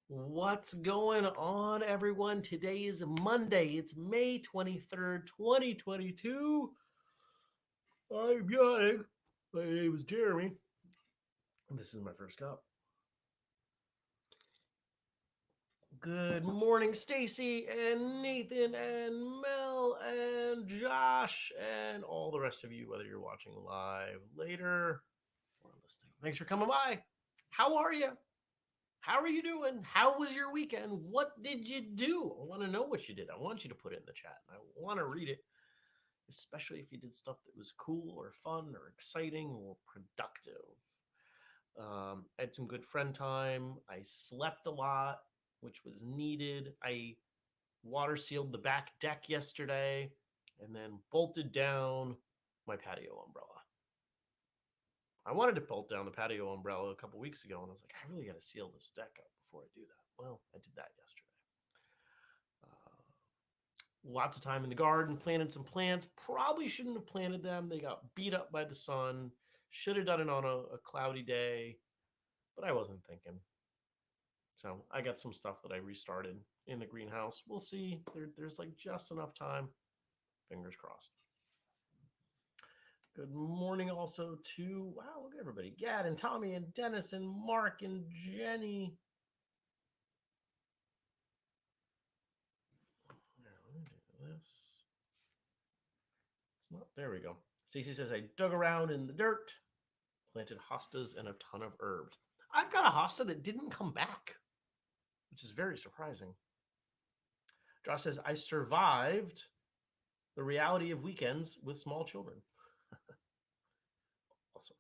What's going on, everyone? Today is Monday. It's May 23rd, 2022. I'm yawning. My name is Jeremy. And this is my first cup. Good morning, Stacy and Nathan and Mel and Josh and all the rest of you, whether you're watching live later or listening. Thanks for coming by. How are you? How are you doing? How was your weekend? What did you do? I want to know what you did. I want you to put it in the chat. I want to read it, especially if you did stuff that was cool or fun or exciting or productive. I had some good friend time. I slept a lot, which was needed. I water sealed the back deck yesterday and then bolted down my patio umbrella. I wanted to bolt down the patio umbrella a couple weeks ago, and I was like, I really got to seal this deck up before I do that. Well, I did that yesterday. Lots of time in the garden, planted some plants. Probably shouldn't have planted them. They got beat up by the sun. Should have done it on a cloudy day, but I wasn't thinking. So I got some stuff that I restarted in the greenhouse. We'll see. There's like just enough time. Fingers crossed. Good morning also to, wow, look at everybody. Gad and Tommy and Dennis and Mark and Jenny. Let me do this. It's not, there we go. Stacey says, I dug around in the dirt, planted hostas and a ton of herbs. I've got a hosta that didn't come back, which is very surprising. Josh says, I survived the reality of weekends with small children. Awesome.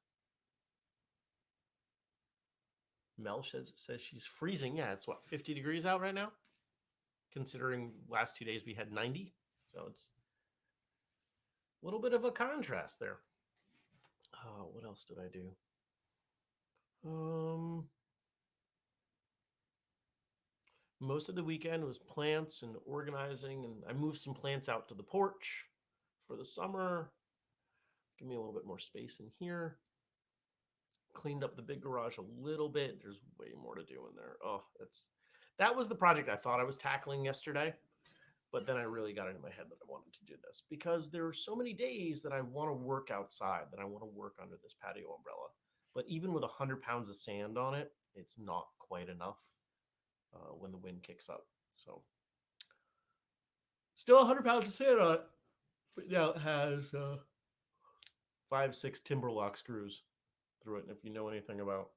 Mel says she's freezing. Yeah, it's what, 50 degrees out right now? Considering last 2 days we had 90. So it's a little bit of a contrast there. What else did I do? Most of the weekend was plants and organizing, and I moved some plants out to the porch for the summer. Give me a little bit more space in here. Cleaned up the big garage a little bit. There's way more to do in there. Oh, that was the project I thought I was tackling yesterday, but then I really got it in my head that I wanted to do this because there are so many days that I want to work outside, that I want to work under this patio umbrella. But even with 100 pounds of sand on it, it's not quite enough when the wind kicks up. So still 100 pounds of sand on it, but now it has 5-6 timber lock screws through it. And if you know anything about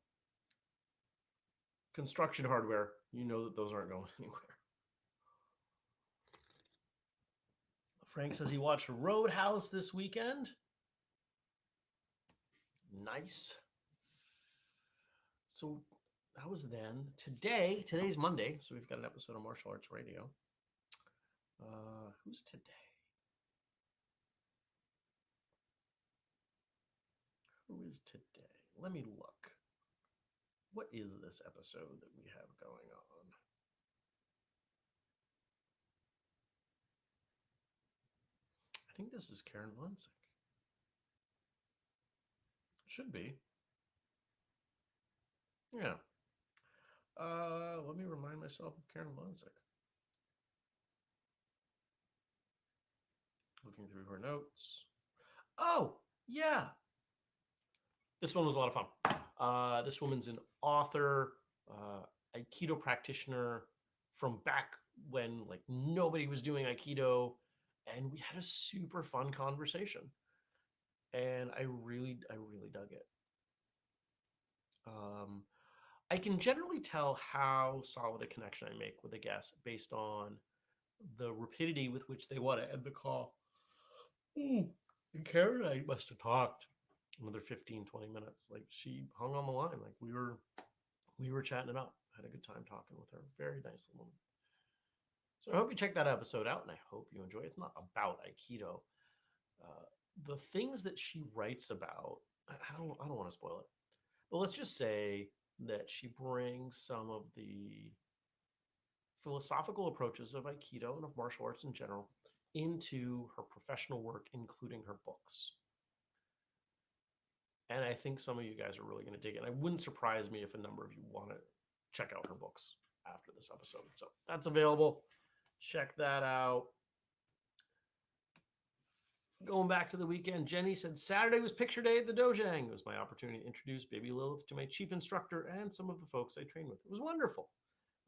construction hardware, you know that those aren't going anywhere. Frank says he watched Roadhouse this weekend. Nice. So that was then. Today's Monday, so we've got an episode of Martial Arts Radio. Who's today? Who is today? Let me look. What is this episode that we have going on? I think this is Karen Vonsick. Should be. Yeah. Let me remind myself of Karen Vonsick. Looking through her notes. Oh, yeah. This one was a lot of fun. This woman's an author, Aikido practitioner from back when like nobody was doing Aikido, and we had a super fun conversation. And I really dug it. I can generally tell how solid a connection I make with a guest based on the rapidity with which they want to end the call. And Karen and I must have talked. another 15, 20 minutes. Like she hung on the line. Like we were chatting it up. Had a good time talking with her. Very nice woman. So I hope you check that episode out, and I hope you enjoy it. It's not about Aikido. The things that she writes about, I don't want to spoil it, but let's just say that she brings some of the philosophical approaches of Aikido and of martial arts in general into her professional work, including her books. And I think some of you guys are really going to dig it. And it wouldn't surprise me if a number of you want to check out her books after this episode. So that's available. Check that out. Going back to the weekend, Jenny said Saturday was picture day at the Dojang. It was my opportunity to introduce baby Lilith to my chief instructor and some of the folks I trained with. It was wonderful.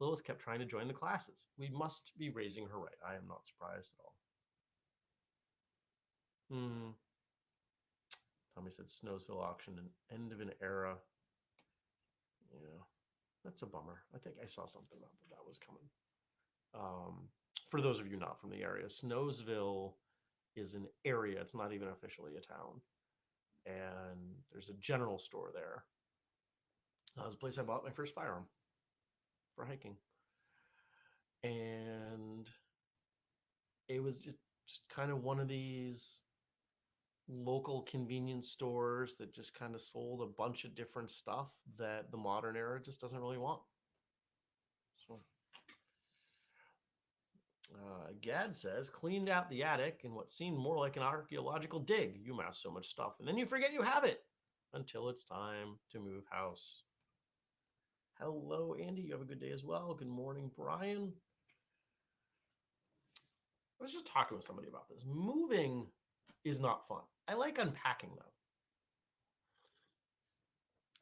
Lilith kept trying to join the classes. We must be raising her right. I am not surprised at all. Tommy said Snowsville auction, an end of an era. Yeah, that's a bummer. I think I saw something about that was coming. For those of you not from the area, Snowsville is an area. It's not even officially a town. And there's a general store there. That was a place I bought my first firearm for hiking. And it was just kind of one of these local convenience stores that just kind of sold a bunch of different stuff that the modern era just doesn't really want. So Gad says, cleaned out the attic in what seemed more like an archaeological dig. You amass so much stuff, and then you forget you have it until it's time to move house. Hello, Andy. You have a good day as well. Good morning, Brian. I was just talking with somebody about this. Moving is not fun. I like unpacking, though.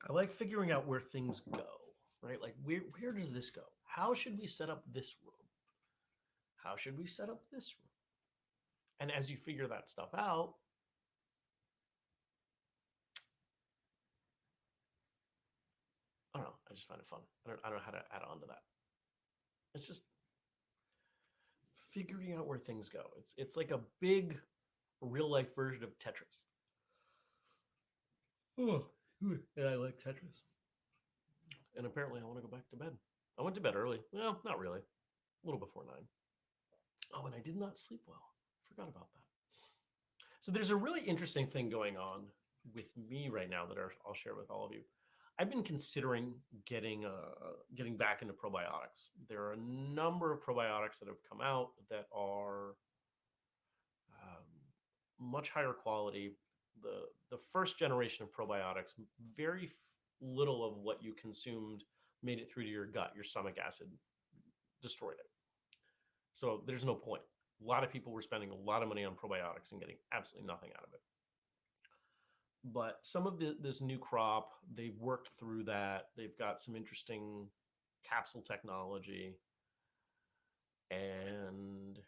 I like figuring out where things go, right? Like, where does this go? How should we set up this room? How should we set up this room? And as you figure that stuff out, I don't know. I just find it fun. I don't know how to add on to that. It's just figuring out where things go. It's like a big real life version of Tetris. Oh, yeah, I like Tetris. And apparently I want to go back to bed. I went to bed early. Well, not really. A little before 9. Oh, and I did not sleep well. Forgot about that. So there's a really interesting thing going on with me right now that I'll share with all of you. I've been considering getting back into probiotics. There are a number of probiotics that have come out that are much higher quality. The first generation of probiotics, very little of what you consumed made it through to your gut. Your stomach acid destroyed it. So there's no point. A lot of people were spending a lot of money on probiotics and getting absolutely nothing out of it. But some of this new crop, they've worked through that. They've got some interesting capsule technology. And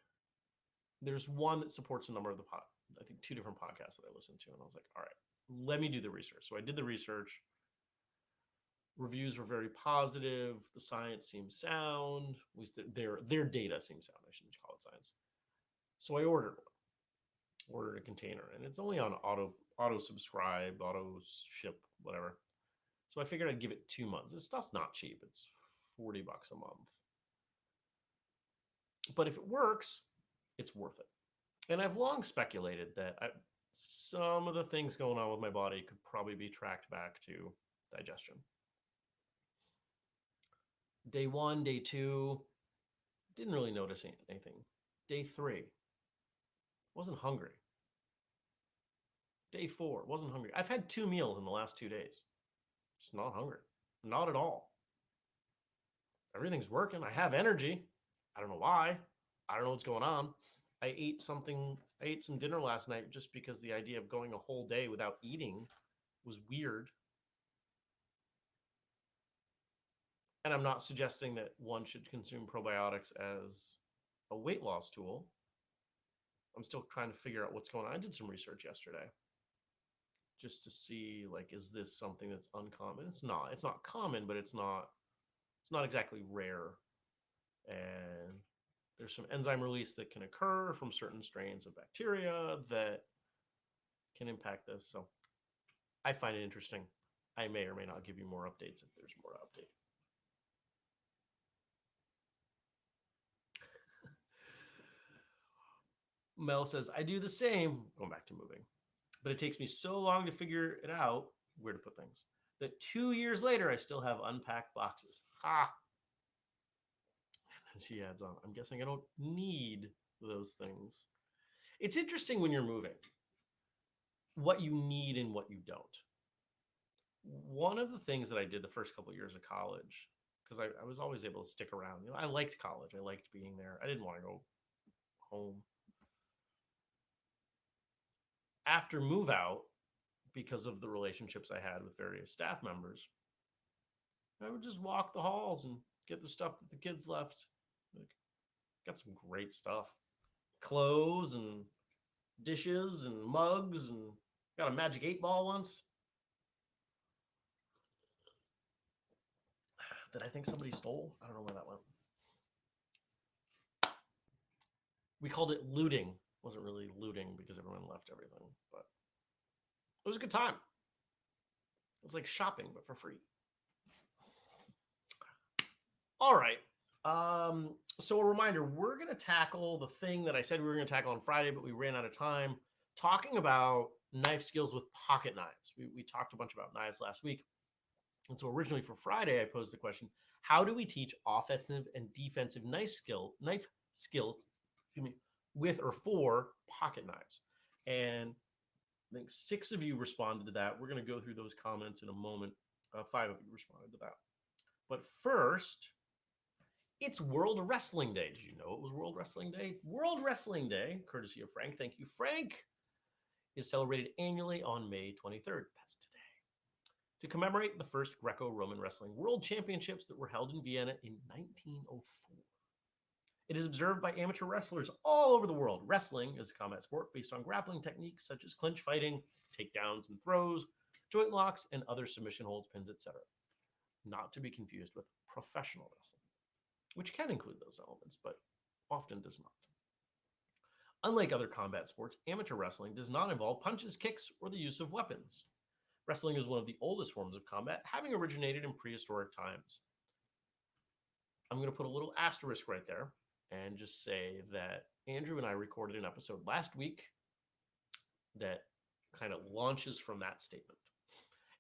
there's one that supports a number of I think 2 different podcasts that I listened to. And I was like, all right, let me do the research. So I did the research. Reviews were very positive. The science seems sound. At least their data seems sound. I shouldn't call it science. So I ordered a container, and it's only on auto subscribe, auto ship, whatever. So I figured I'd give it 2 months. This stuff's not cheap. It's $40 a month. But if it works, it's worth it. And I've long speculated that some of the things going on with my body could probably be tracked back to digestion. Day 1, day 2, didn't really notice anything. Day 3, wasn't hungry. Day 4, wasn't hungry. I've had 2 meals in the last 2 days. Just not hungry. Not at all. Everything's working. I have energy. I don't know why. I don't know what's going on. I ate some dinner last night just because the idea of going a whole day without eating was weird. And I'm not suggesting that one should consume probiotics as a weight loss tool. I'm still trying to figure out what's going on. I did some research yesterday just to see, like, is this something that's uncommon? It's not common, but it's not exactly rare. And there's some enzyme release that can occur from certain strains of bacteria that can impact this. So I find it interesting. I may or may not give you more updates if there's more to update. Mel says, I do the same, going back to moving, but it takes me so long to figure it out where to put things that 2 years later, I still have unpacked boxes. Ha! And she adds on, I'm guessing I don't need those things. It's interesting when you're moving what you need and what you don't. One of the things that I did the first couple of years of college, because I was always able to stick around. I liked college. I liked being there. I didn't want to go home. After move out, because of the relationships I had with various staff members, I would just walk the halls and get the stuff that the kids left. Like, got some great stuff. Clothes and dishes and mugs, and got a magic 8 ball once that I think somebody stole. I don't know where that went. We called it looting. It wasn't really looting because everyone left everything, but it was a good time. It was like shopping, but for free. All right. So a reminder, we're going to tackle the thing that I said we were going to tackle on Friday, but we ran out of time, talking about knife skills with pocket knives. We talked a bunch about knives last week. And so originally for Friday, I posed the question, how do we teach offensive and defensive knife skills, excuse me, with or for pocket knives? And I think 6 of you responded to that. We're going to go through those comments in a moment. 5 of you responded to that. But first, it's World Wrestling Day. Did you know it was World Wrestling Day? World Wrestling Day, courtesy of Frank. Thank you, Frank. Is celebrated annually on May 23rd. That's today. To commemorate the first Greco-Roman wrestling world championships that were held in Vienna in 1904. It is observed by amateur wrestlers all over the world. Wrestling is a combat sport based on grappling techniques such as clinch fighting, takedowns and throws, joint locks, and other submission holds, pins, etc. Not to be confused with professional wrestling, which can include those elements, but often does not. Unlike other combat sports, amateur wrestling does not involve punches, kicks, or the use of weapons. Wrestling is one of the oldest forms of combat, having originated in prehistoric times. I'm going to put a little asterisk right there and just say that Andrew and I recorded an episode last week that kind of launches from that statement.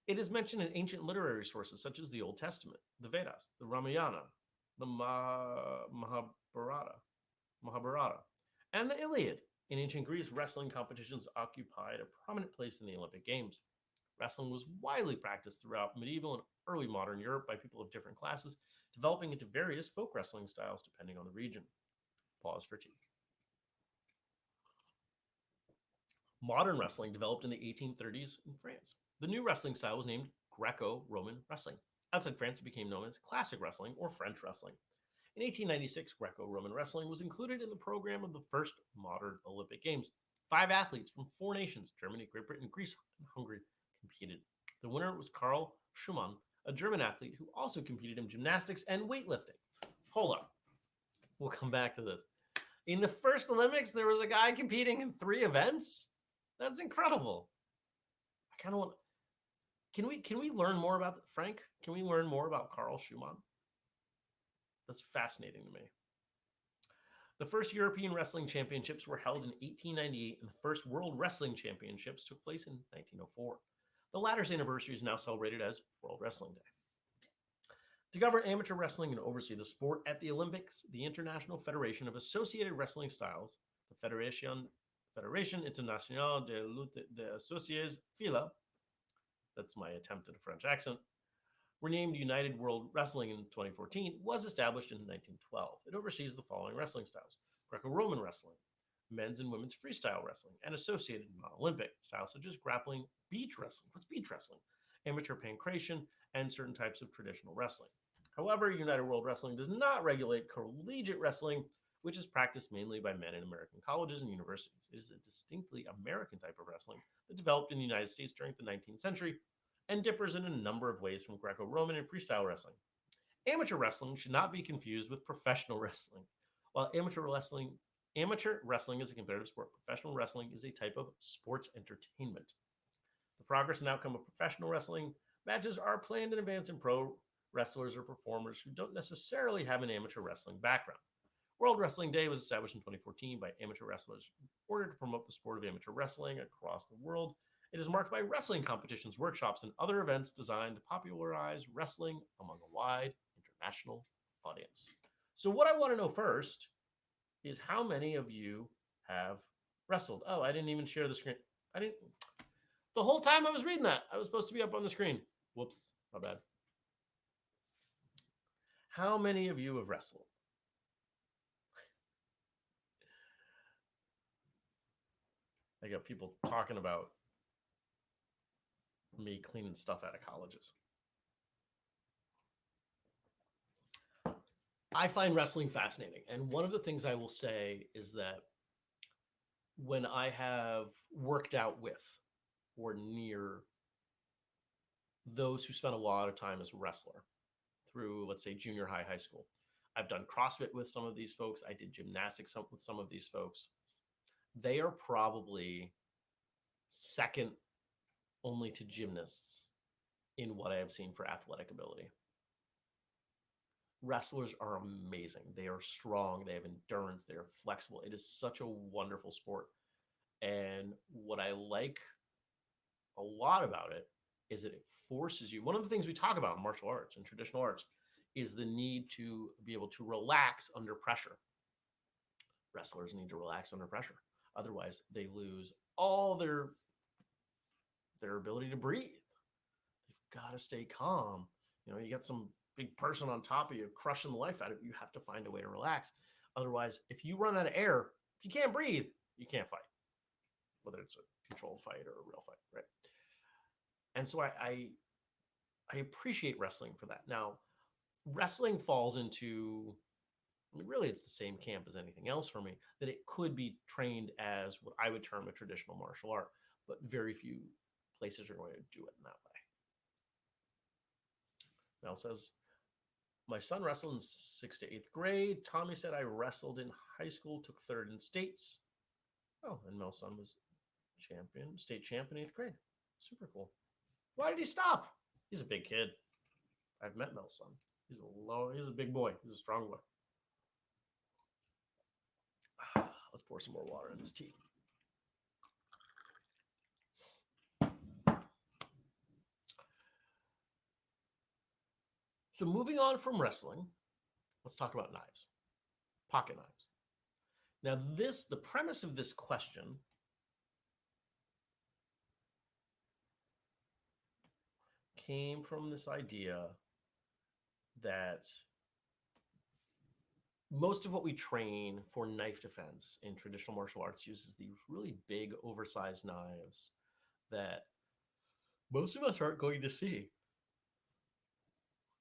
It is mentioned in ancient literary sources such as the Old Testament, the Vedas, the Ramayana, the Mahabharata, and the Iliad. In ancient Greece, wrestling competitions occupied a prominent place in the Olympic Games. Wrestling was widely practiced throughout medieval and early modern Europe by people of different classes, developing into various folk wrestling styles depending on the region. Pause for tea. Modern wrestling developed in the 1830s in France. The new wrestling style was named Greco-Roman wrestling. Outside France, it became known as classic wrestling or French wrestling. In 1896, Greco-Roman wrestling was included in the program of the first modern Olympic Games. 5 athletes from 4 nations, Germany, Great Britain, Greece, and Hungary, competed. The winner was Karl Schumann, a German athlete who also competed in gymnastics and weightlifting. Hold up. We'll come back to this. In the first Olympics, there was a guy competing in 3 events? That's incredible. I kind of want. Can we learn more about Frank? Can we learn more about Karl Schumann? That's fascinating to me. The first European Wrestling Championships were held in 1898, and the first World Wrestling Championships took place in 1904. The latter's anniversary is now celebrated as World Wrestling Day. To govern amateur wrestling and oversee the sport at the Olympics, the International Federation of Associated Wrestling Styles, the Fédération Internationale de Lutte des Associés FILA, that's my attempt at a French accent, renamed United World Wrestling in 2014, was established in 1912. It oversees the following wrestling styles: Greco-Roman wrestling, men's and women's freestyle wrestling, and associated non-Olympic styles such as grappling, beach wrestling. What's beach wrestling? Amateur pancration, and certain types of traditional wrestling. However, United World Wrestling does not regulate collegiate wrestling, which is practiced mainly by men in American colleges and universities. It is a distinctly American type of wrestling that developed in the United States during the 19th century and differs in a number of ways from Greco-Roman and freestyle wrestling. Amateur wrestling should not be confused with professional wrestling. While amateur wrestling is a competitive sport, professional wrestling is a type of sports entertainment. The progress and outcome of professional wrestling matches are planned in advance, and pro wrestlers or performers who don't necessarily have an amateur wrestling background. World Wrestling Day was established in 2014 by amateur wrestlers in order to promote the sport of amateur wrestling across the world. It is marked by wrestling competitions, workshops, and other events designed to popularize wrestling among a wide international audience. So, what I want to know first is how many of you have wrestled? Oh, I didn't even share the screen. I didn't. The whole time I was reading that, I was supposed to be up on the screen. Whoops, my bad. How many of you have wrestled? I got people talking about me cleaning stuff out of colleges. I find wrestling fascinating. And one of the things I will say is that when I have worked out with or near those who spent a lot of time as a wrestler through, let's say, junior high, high school, I've done CrossFit with some of these folks. I did gymnastics with some of these folks. They are probably second only to gymnasts in what I have seen for athletic ability. Wrestlers are amazing. They are strong. They have endurance. They are flexible. It is such a wonderful sport. And what I like a lot about it is that it forces you. One of the things we talk about in martial arts and traditional arts is the need to be able to relax under pressure. Wrestlers need to relax under pressure. Otherwise, they lose all their ability to breathe. They've got to stay calm. You know, you got some big person on top of you crushing the life out of you. You have to find a way to relax. Otherwise, if you run out of air, if you can't breathe, you can't fight, whether it's a controlled fight or a real fight, right? And so I appreciate wrestling for that. Now, wrestling falls into, I mean, really, it's the same camp as anything else for me, that it could be trained as what I would term a traditional martial art, but very few places are going to do it in that way. Mel says, my son wrestled in 6th to 8th grade. Tommy said I wrestled in high school, took 3rd in states. Oh, and Mel's son was state champ in 8th grade. Super cool. Why did he stop? He's a big kid. I've met Mel's son. He's a big boy. He's a strong boy. Let's pour some more water in this tea. So moving on from wrestling, let's talk about knives, pocket knives. Now the premise of this question came from this idea that most of what we train for knife defense in traditional martial arts uses these really big, oversized knives that most of us aren't going to see.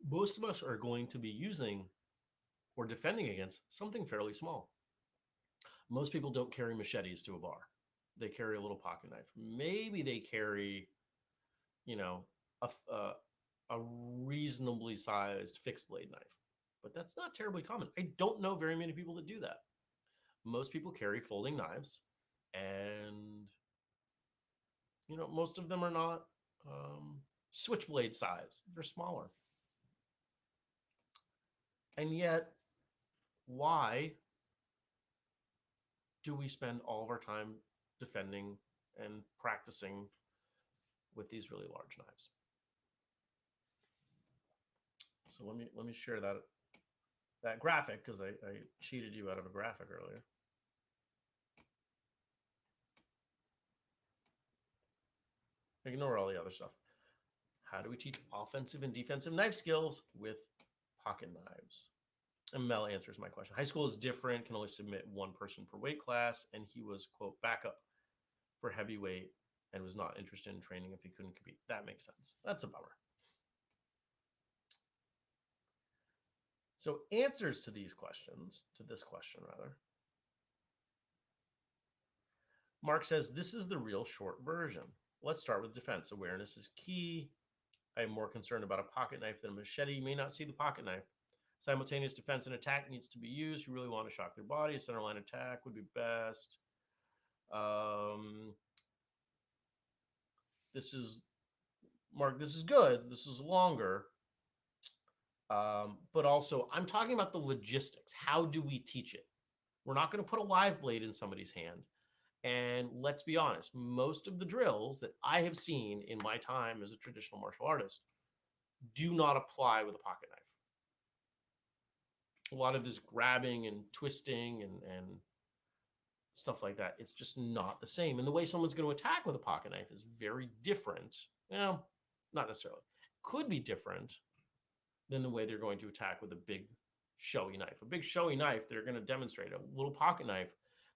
Most of us are going to be using or defending against something fairly small. Most people don't carry machetes to a bar. They carry a little pocket knife. Maybe they carry, you know, a reasonably sized fixed blade knife, but that's not terribly common. I don't know very many people that do that. Most people carry folding knives, and you know, most of them are not switchblade size. They're smaller. And yet, why do we spend all of our time defending and practicing with these really large knives? So let me share that graphic, because I cheated you out of a graphic earlier. Ignore all the other stuff. How do we teach offensive and defensive knife skills with pocket knives? And Mel answers my question. High school is different, can only submit one person per weight class, and he was, quote, backup for heavyweight and was not interested in training if he couldn't compete. That makes sense. That's a bummer. So answers to these questions, to this question rather. Mark says, this is the real short version. Let's start with defense. Awareness is key. I am more concerned about a pocket knife than a machete. You may not see the pocket knife. Simultaneous defense and attack needs to be used. You really want to shock their body. A center line attack would be best. this is Mark, this is good, this is longer. But also, I'm talking about the logistics. How do we teach it? We're not going to put a live blade in somebody's hand. And let's be honest, most of the drills that I have seen in my time as a traditional martial artist do not apply with a pocket knife. A lot of this grabbing and twisting and stuff like that, it's just not the same. And the way someone's going to attack with a pocket knife is very different. Well, not necessarily. Could be different than the way they're going to attack with a big showy knife. A big showy knife, they're going to demonstrate. A little pocket knife,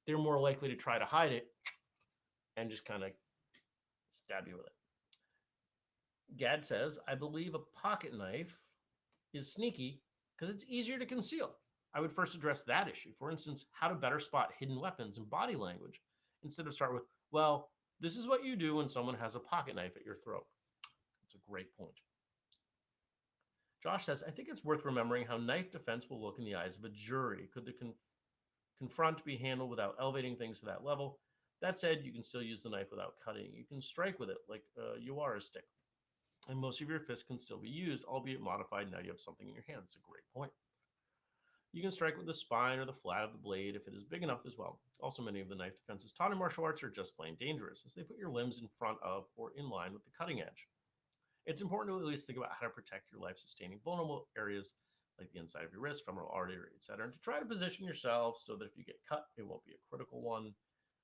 they're more likely to try to hide it and just kind of stab you with it. Gad says, I believe a pocket knife is sneaky because it's easier to conceal. I would first address that issue. For instance, how to better spot hidden weapons and body language instead of start with, well, this is what you do when someone has a pocket knife at your throat. That's a great point. Josh says, I think it's worth remembering how knife defense will look in the eyes of a jury. Could the confront be handled without elevating things to that level? That said, you can still use the knife without cutting. You can strike with it like you are a stick. And most of your fists can still be used, albeit modified. Now you have something in your hand. It's a great point. You can strike with the spine or the flat of the blade if it is big enough as well. Also, many of the knife defenses taught in martial arts are just plain dangerous, as they put your limbs in front of or in line with the cutting edge. It's important to at least think about how to protect your life-sustaining vulnerable areas like the inside of your wrist, femoral artery, etc., and to try to position yourself so that if you get cut, it won't be a critical one.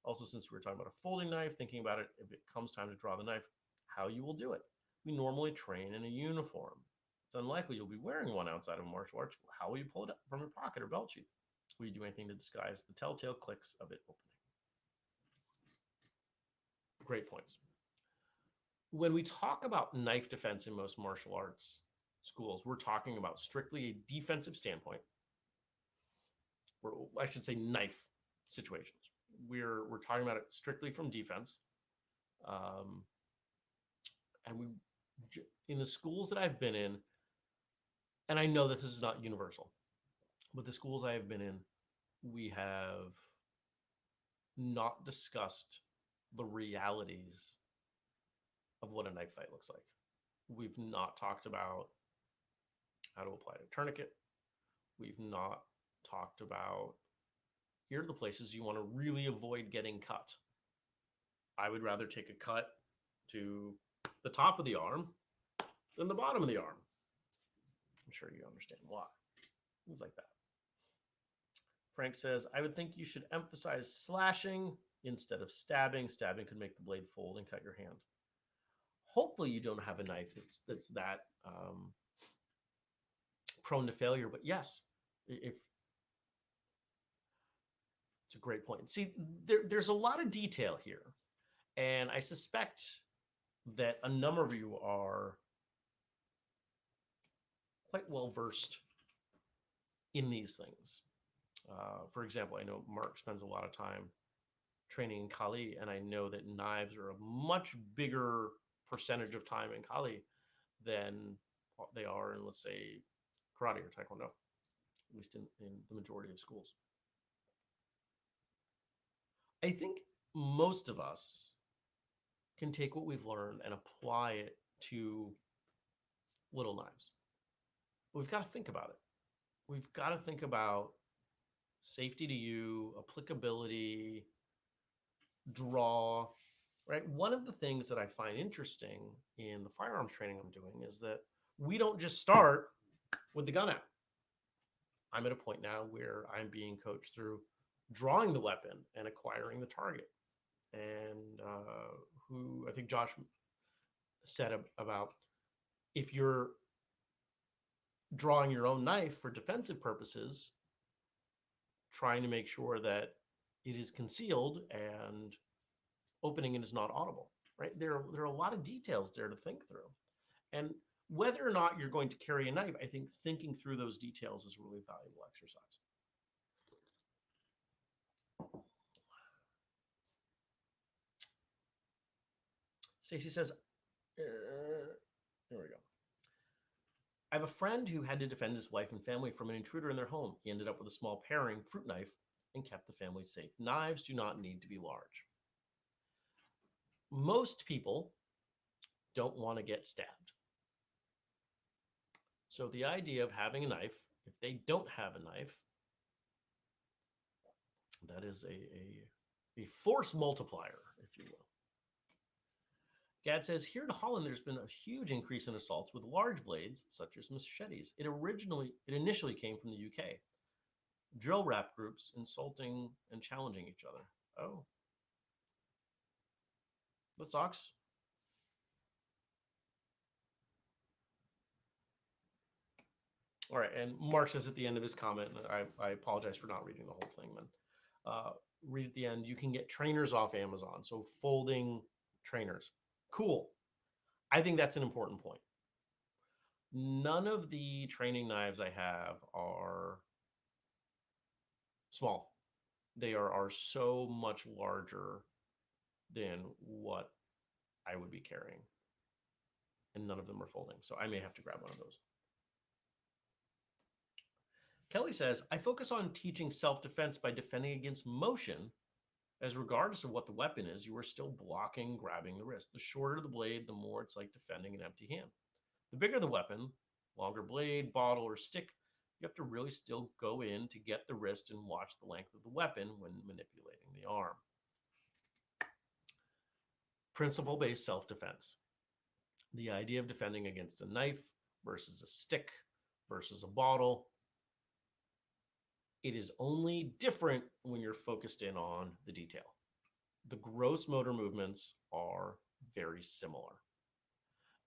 Also, since we were talking about a folding knife, thinking about it, if it comes time to draw the knife, how you will do it. We normally train in a uniform. It's unlikely you'll be wearing one outside of a martial arts school. How will you pull it up from your pocket or belt sheath? Will you do anything to disguise the telltale clicks of it opening? Great points. When we talk about knife defense in most martial arts schools, we're talking about strictly a defensive standpoint, or I should say knife situations. We're talking about it strictly from defense. And we, in the schools that I've been in, and I know that this is not universal, but the schools I have been in, we have not discussed the realities of what a knife fight looks like. We've not talked about how to apply a tourniquet. We've not talked about, here are the places you want to really avoid getting cut. I would rather take a cut to the top of the arm than the bottom of the arm. I'm sure you understand why. Things like that. Frank says, I would think you should emphasize slashing instead of stabbing. Stabbing could make the blade fold and cut your hand. Hopefully you don't have a knife that's that prone to failure. But yes, if it's a great point. See, there's a lot of detail here. And I suspect that a number of you are quite well versed in these things. For example, I know Mark spends a lot of time training in Kali, and I know that knives are a much bigger percentage of time in Kali than they are in, let's say, karate or taekwondo, at least in the majority of schools. I think most of us can take what we've learned and apply it to little knives. But we've got to think about it. We've got to think about safety to you, applicability, draw, right? One of the things that I find interesting in the firearms training I'm doing is that we don't just start with the gun out. I'm at a point now where I'm being coached through drawing the weapon and acquiring the target. And who I think Josh said about if you're drawing your own knife for defensive purposes, trying to make sure that it is concealed and opening it is not audible, right? There are a lot of details there to think through. And whether or not you're going to carry a knife, I think thinking through those details is a really valuable exercise. Stacey says, here we go. I have a friend who had to defend his wife and family from an intruder in their home. He ended up with a small paring fruit knife and kept the family safe. Knives do not need to be large. Most people don't want to get stabbed. So the idea of having a knife, if they don't have a knife, that is a force multiplier, if you will. Gad says, here in Holland, there's been a huge increase in assaults with large blades, such as machetes. It initially came from the UK. Drill rap groups insulting and challenging each other. Oh. That sucks. All right, and Mark says at the end of his comment, I apologize for not reading the whole thing, man. Read at the end, you can get trainers off Amazon, so folding trainers. Cool. I think that's an important point. None of the training knives I have are small. They are so much larger than what I would be carrying. And none of them are folding, so I may have to grab one of those. Kelly says, I focus on teaching self-defense by defending against motion, as regardless of what the weapon is, you are still blocking, grabbing the wrist. The shorter the blade, the more it's like defending an empty hand. The bigger the weapon, longer blade, bottle, or stick, you have to really still go in to get the wrist and watch the length of the weapon when manipulating the arm. Principle-based self-defense. The idea of defending against a knife versus a stick versus a bottle. It is only different when you're focused in on the detail. The gross motor movements are very similar.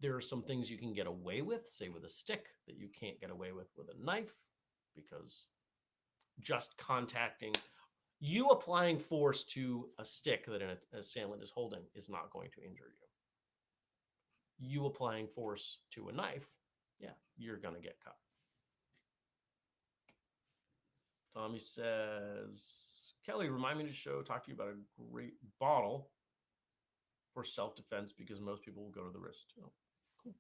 There are some things you can get away with, say with a stick, that you can't get away with a knife, because just contacting, you applying force to a stick that an assailant is holding is not going to injure you. You applying force to a knife, yeah, you're going to get cut. Tommy says, Kelly, remind me to talk to you about a great bottle for self-defense, because most people will go to the wrist. Oh, cool.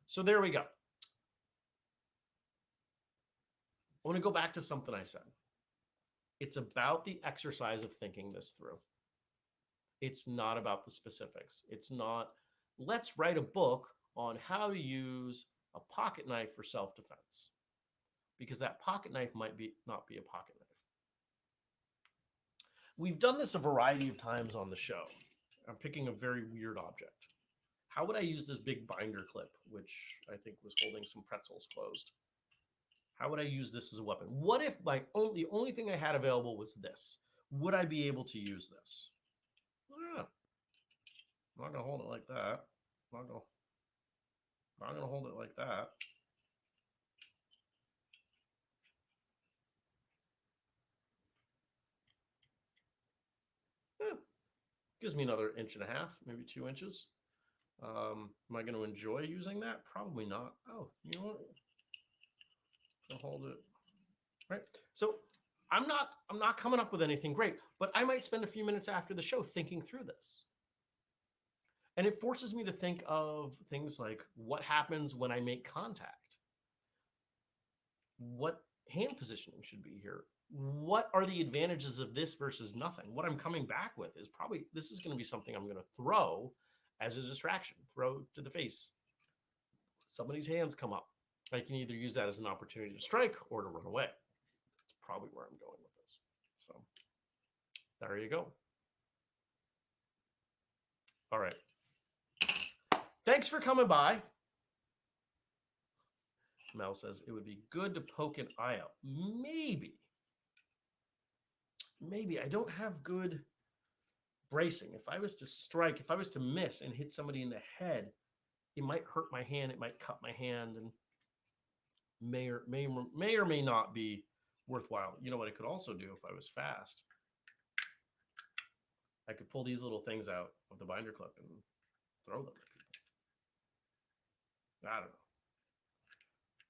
So there we go. I want to go back to something I said. It's about the exercise of thinking this through. It's not about the specifics. It's not, let's write a book on how to use a pocket knife for self-defense, because that pocket knife might not be a pocket knife. We've done this a variety of times on the show. I'm picking a very weird object. How would I use this big binder clip, which I think was holding some pretzels closed? How would I use this as a weapon? What if the only thing I had available was this? Would I be able to use this? Yeah. I'm not going to hold it like that. I'm not going to hold it like that. Gives me another 1.5 inches, maybe 2 inches. Am I going to enjoy using that? Probably not. Oh, you know what? I'll hold it. Right. So I'm not coming up with anything great, but I might spend a few minutes after the show thinking through this. And it forces me to think of things like, what happens when I make contact? What hand positioning should be here? What are the advantages of this versus nothing? What I'm coming back with is probably, this is going to be something I'm going to throw as a distraction, throw to the face. Somebody's hands come up. I can either use that as an opportunity to strike or to run away. That's probably where I'm going with this. So there you go. All right. Thanks for coming by. Mel says it would be good to poke an eye out. Maybe I don't have good bracing. If I was to strike, if I was to miss and hit somebody in the head, it might hurt my hand. It might cut my hand, and may or may not be worthwhile. You know what I could also do if I was fast? I could pull these little things out of the binder clip and throw them at people. I don't know.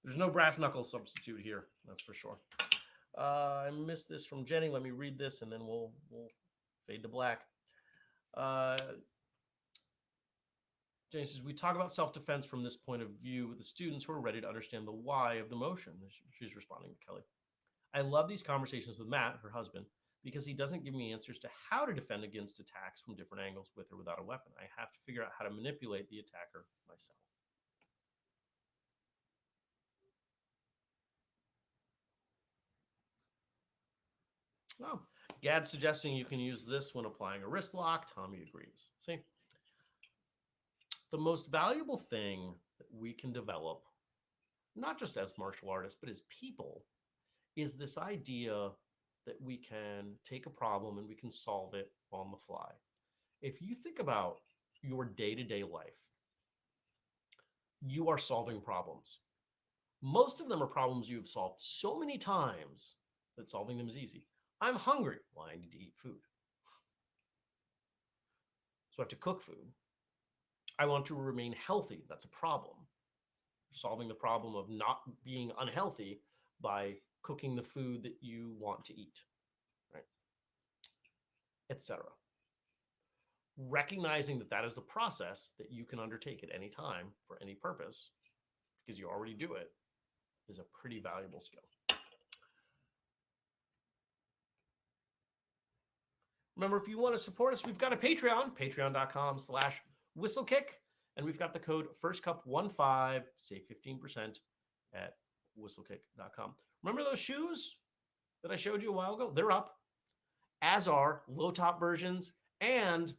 There's no brass knuckle substitute here, that's for sure. I missed this from Jenny. Let me read this, and then we'll fade to black. Jenny says, we talk about self-defense from this point of view with the students who are ready to understand the why of the motion. She's responding to Kelly. I love these conversations with Matt, her husband, because he doesn't give me answers to how to defend against attacks from different angles with or without a weapon. I have to figure out how to manipulate the attacker myself. Oh, Gad's suggesting you can use this when applying a wrist lock. Tommy agrees. See, the most valuable thing that we can develop, not just as martial artists, but as people, is this idea that we can take a problem and we can solve it on the fly. If you think about your day-to-day life, you are solving problems. Most of them are problems you've solved so many times that solving them is easy. I'm hungry. Well, I need to eat food. So I have to cook food. I want to remain healthy. That's a problem. Solving the problem of not being unhealthy by cooking the food that you want to eat, right? Etc. Recognizing that that is the process that you can undertake at any time for any purpose, because you already do it, is a pretty valuable skill. Remember, if you want to support us, we've got a Patreon, patreon.com/whistlekick. And we've got the code FIRSTCUP15, save 15% at whistlekick.com. Remember those shoes that I showed you a while ago? They're up, as are low top versions and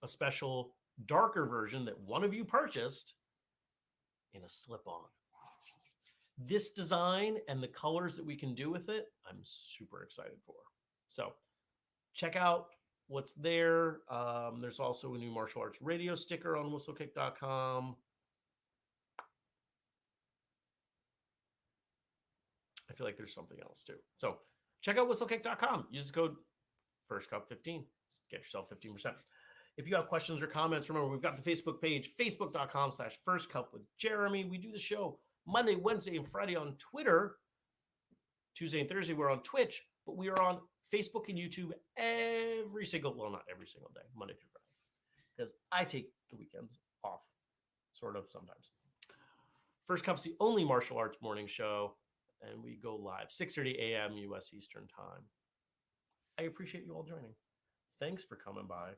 a special darker version that one of you purchased in a slip-on. This design and the colors that we can do with it, I'm super excited for. So check out what's there. There's also a new martial arts radio sticker on whistlekick.com. I feel like there's something else too. So check out whistlekick.com. Use the code FIRSTCUP15. Get yourself 15%. If you have questions or comments, remember, we've got the Facebook page, facebook.com/FirstCup with Jeremy. We do the show Monday, Wednesday, and Friday on Twitter. Tuesday and Thursday, we're on Twitch, but we are on Facebook and YouTube every single, well, not every single day, Monday through Friday, because I take the weekends off, sort of, sometimes. First Cup's the only martial arts morning show, and we go live 6:30 a.m. U.S. Eastern Time. I appreciate you all joining. Thanks for coming by.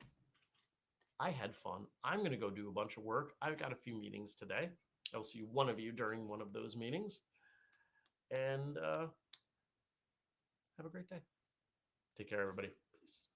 I had fun. I'm going to go do a bunch of work. I've got a few meetings today. I'll see one of you during one of those meetings. And have a great day. Take care, everybody. Peace.